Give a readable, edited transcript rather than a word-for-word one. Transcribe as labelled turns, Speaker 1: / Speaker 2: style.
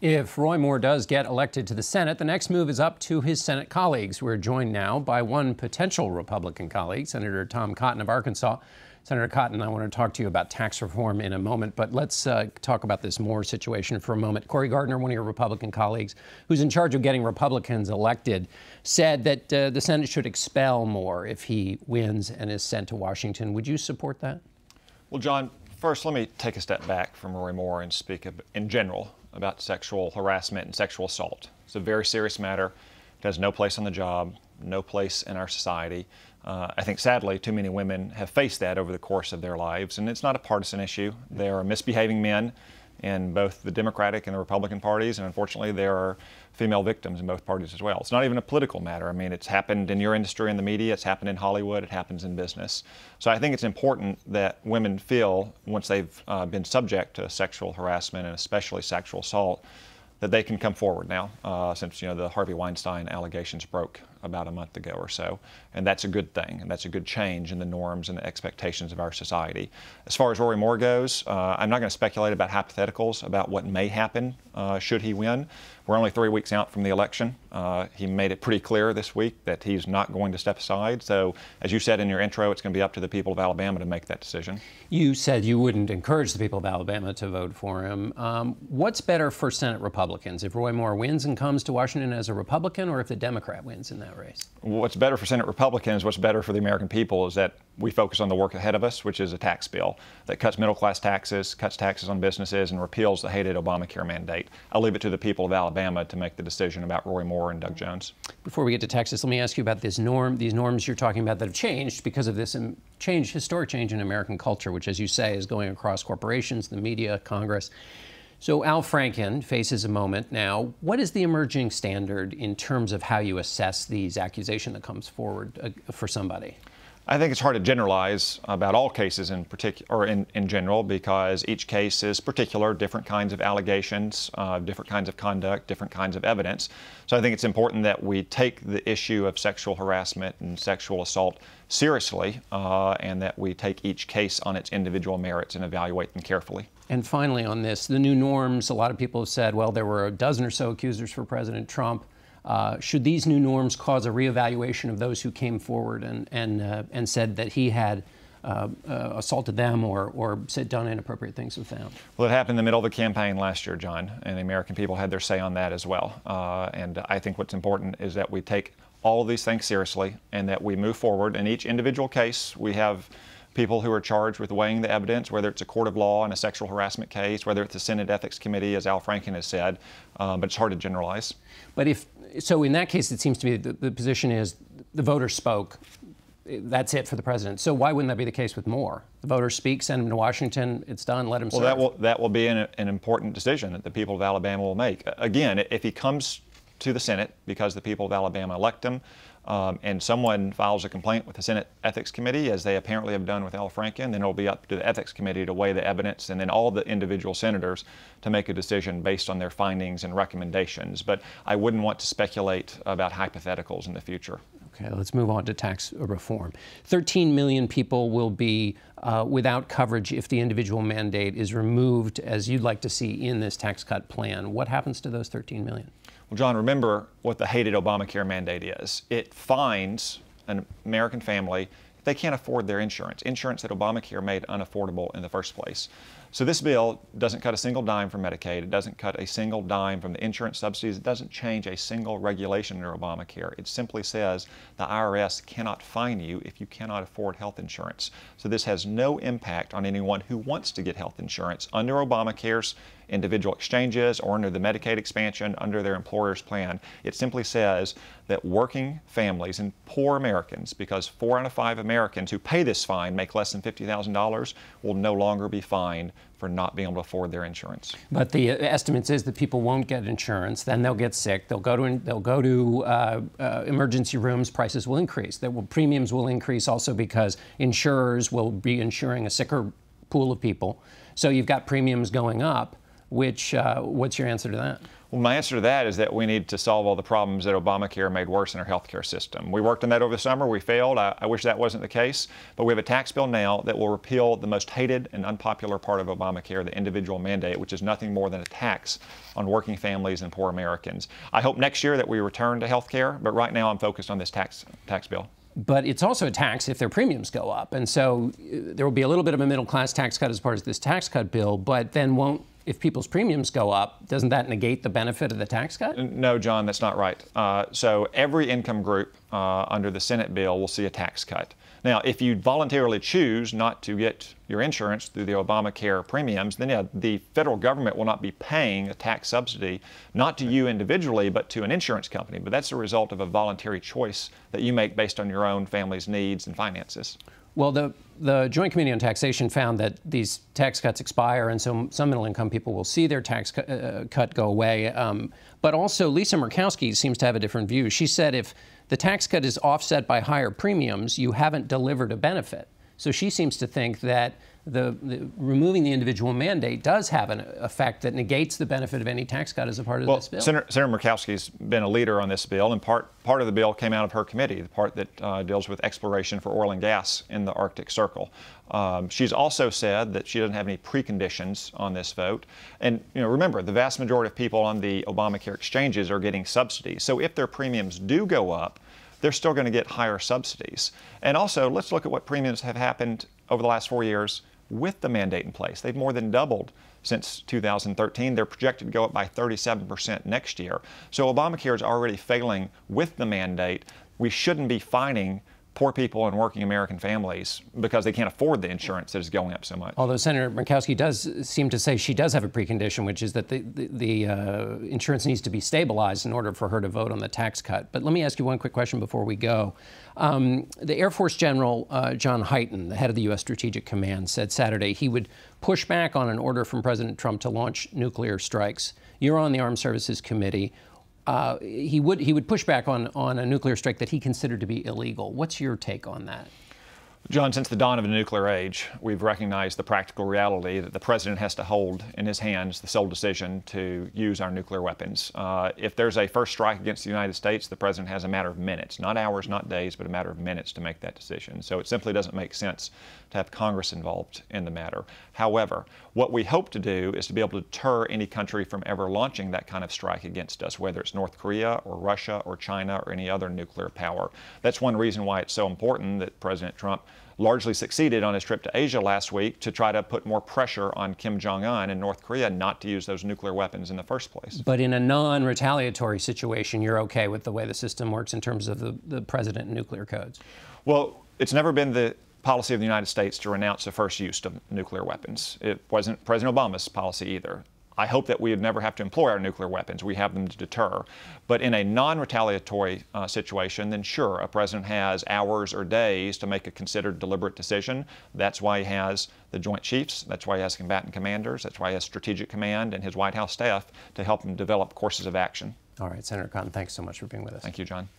Speaker 1: If Roy Moore does get elected to the Senate, the next move is up to his Senate colleagues. We're joined now by one potential Republican colleague, Senator Tom Cotton of Arkansas. Senator Cotton, I want to talk to you about tax reform in a moment, but let's talk about this Moore situation for a moment. Cory Gardner, one of your Republican colleagues, who's in charge of getting Republicans elected, said that the Senate should expel Moore if he wins and is sent to Washington. Would you support that?
Speaker 2: Well, John, first let me take a step back from Roy Moore and speak in general about sexual harassment and sexual assault. It's a very serious matter. It has no place on the job, no place in our society. I think, sadly, too many women have faced that over the course of their lives, and it's not a partisan issue. There are misbehaving men in both the Democratic and the Republican parties, and unfortunately there are female victims in both parties as well. It's not even a political matter. I mean, it's happened in your industry, in the media, it's happened in Hollywood, it happens in business. So I think it's important that women feel, once they've been subject to sexual harassment and especially sexual assault, that they can come forward now, since the Harvey Weinstein allegations broke about a month ago or so. And that's a good thing, and that's a good change in the norms and the expectations of our society. As far as Roy Moore goes, I'm not going to speculate about hypotheticals about what may happen should he win. We're only 3 weeks out from the election. He made it pretty clear this week that he's not going to step aside. So, as you said in your intro, it's going to be up to the people of Alabama to make that decision. You
Speaker 1: said you wouldn't encourage the people of Alabama to vote for him. What's better for Senate Republicans, if Roy Moore wins and comes to Washington as a Republican, or if the Democrat wins in that race?
Speaker 2: What's better for Senate Republicans, what's better for the American people, is that we focus on the work ahead of us, which is a tax bill that cuts middle-class taxes, cuts taxes on businesses, and repeals the hated Obamacare mandate. I'll leave it to the people of Alabama to make the decision about Roy Moore and Doug Jones.
Speaker 1: Before we get to Texas, let me ask you about these norms you're talking about that have changed because of this historic change in American culture, which, as you say, is going across corporations, the media, Congress. So Al Franken faces a moment now. What is the emerging standard in terms of how you assess these accusations that comes forward for somebody?
Speaker 2: I think it's hard to generalize about all cases in particular, or in general, because each case is particular, different kinds of allegations, different kinds of conduct, different kinds of evidence. So I think it's important that we take the issue of sexual harassment and sexual assault seriously, and that we take each case on its individual merits and evaluate them carefully.
Speaker 1: And finally on this, the new norms, a lot of people have said, well, there were a dozen or so accusers for President Trump. Should these new norms cause a reevaluation of those who came forward and said that he had assaulted them or done inappropriate things with them?
Speaker 2: Well, it happened in the middle of the campaign last year, John, and the American people had their say on that as well. And I think what's important is that we take all of these things seriously and that we move forward. In each individual case, we have people who are charged with weighing the evidence, whether it's a court of law in a sexual harassment case, whether it's a Senate Ethics Committee, as Al Franken has said, but it's hard to generalize.
Speaker 1: But so in that case, it seems to me that the position is the voters spoke. That's it for the president. So why wouldn't that be the case with Moore? The voters speak, send him to Washington, it's done, let him serve.
Speaker 2: Well, that will be an important decision that the people of Alabama will make. Again, if he comes to the Senate because the people of Alabama elect him, and someone files a complaint with the Senate Ethics Committee, as they apparently have done with Al Franken, then it'll be up to the Ethics Committee to weigh the evidence, and then all the individual senators to make a decision based on their findings and recommendations. But I wouldn't want to speculate about hypotheticals in the future.
Speaker 1: Okay, let's move on to tax reform. 13 million people will be without coverage if the individual mandate is removed, as you'd like to see in this tax cut plan. What happens to those 13 million?
Speaker 2: Well, John, remember what the hated Obamacare mandate is. It fines an American family if they can't afford their insurance that Obamacare made unaffordable in the first place. So this bill doesn't cut a single dime from Medicaid. It doesn't cut a single dime from the insurance subsidies. It doesn't change a single regulation under Obamacare. It simply says the IRS cannot fine you if you cannot afford health insurance. So this has no impact on anyone who wants to get health insurance under Obamacare's individual exchanges or under the Medicaid expansion under their employer's plan. It simply says that working families and poor Americans, because 4 out of 5 Americans who pay this fine make less than $50,000, will no longer be fined for not being able to afford their insurance.
Speaker 1: But the estimates is that people won't get insurance, then they'll get sick, they'll go to emergency rooms, prices will increase. Premiums will increase also because insurers will be insuring a sicker pool of people. So you've got premiums going up. What's your answer to that?
Speaker 2: Well, my answer to that is that we need to solve all the problems that Obamacare made worse in our health care system. We worked on that over the summer. We failed. I wish that wasn't the case. But we have a tax bill now that will repeal the most hated and unpopular part of Obamacare, the individual mandate, which is nothing more than a tax on working families and poor Americans. I hope next year that we return to health care, but right now I'm focused on this tax bill.
Speaker 1: But it's also a tax if their premiums go up. And so there will be a little bit of a middle-class tax cut as part of this tax cut bill, but then if people's premiums go up, doesn't that negate the benefit of the tax cut?
Speaker 2: No, John, that's not right. So every income group under the Senate bill will see a tax cut. Now, if you voluntarily choose not to get your insurance through the Obamacare premiums, then yeah, the federal government will not be paying a tax subsidy, not to you individually, but to an insurance company. But that's a result of a voluntary choice that you make based on your own family's needs and finances.
Speaker 1: Well, the Joint Committee on Taxation found that these tax cuts expire, and so some middle-income people will see their tax cut go away. But also, Lisa Murkowski seems to have a different view. She said if the tax cut is offset by higher premiums, you haven't delivered a benefit. So she seems to think that removing the individual mandate does have an effect that negates the benefit of any tax cut as a part of this bill.
Speaker 2: Senator Murkowski's been a leader on this bill, and part of the bill came out of her committee, the part that deals with exploration for oil and gas in the Arctic Circle. She's also said that she doesn't have any preconditions on this vote. And remember, the vast majority of people on the Obamacare exchanges are getting subsidies. So if their premiums do go up, they're still going to get higher subsidies. And also, let's look at what premiums have happened over the last 4 years with the mandate in place. They've more than doubled since 2013. They're projected to go up by 37% next year. So Obamacare is already failing with the mandate. We shouldn't be fining poor people and working American families because they can't afford the insurance that is going up so much.
Speaker 1: Although Senator Murkowski does seem to say she does have a precondition, which is that the insurance needs to be stabilized in order for her to vote on the tax cut. But let me ask you one quick question before we go. The Air Force General John Hyten, the head of the U.S. Strategic Command, said Saturday he would push back on an order from President Trump to launch nuclear strikes. You're on the Armed Services Committee. He would push back on a nuclear strike that he considered to be illegal. What's your take on that?
Speaker 2: John, since the dawn of the nuclear age, we've recognized the practical reality that the president has to hold in his hands the sole decision to use our nuclear weapons. If there's a first strike against the United States, the president has a matter of minutes, not hours, not days, but a matter of minutes to make that decision. So it simply doesn't make sense to have Congress involved in the matter. However, what we hope to do is to be able to deter any country from ever launching that kind of strike against us, whether it's North Korea or Russia or China or any other nuclear power. That's one reason why it's so important that President Trump largely succeeded on his trip to Asia last week to try to put more pressure on Kim Jong-un and North Korea not to use those nuclear weapons in the first place.
Speaker 1: But in a non-retaliatory situation, you're okay with the way the system works in terms of the president and nuclear codes?
Speaker 2: Well, it's never been the policy of the United States to renounce the first use of nuclear weapons. It wasn't President Obama's policy either. I hope that we would never have to employ our nuclear weapons. We have them to deter. But in a non-retaliatory situation, then sure, a president has hours or days to make a considered, deliberate decision. That's why he has the Joint Chiefs. That's why he has combatant commanders. That's why he has Strategic Command and his White House staff to help him develop courses of action.
Speaker 1: All right, Senator Cotton, thanks so much for being with us.
Speaker 2: Thank you, John.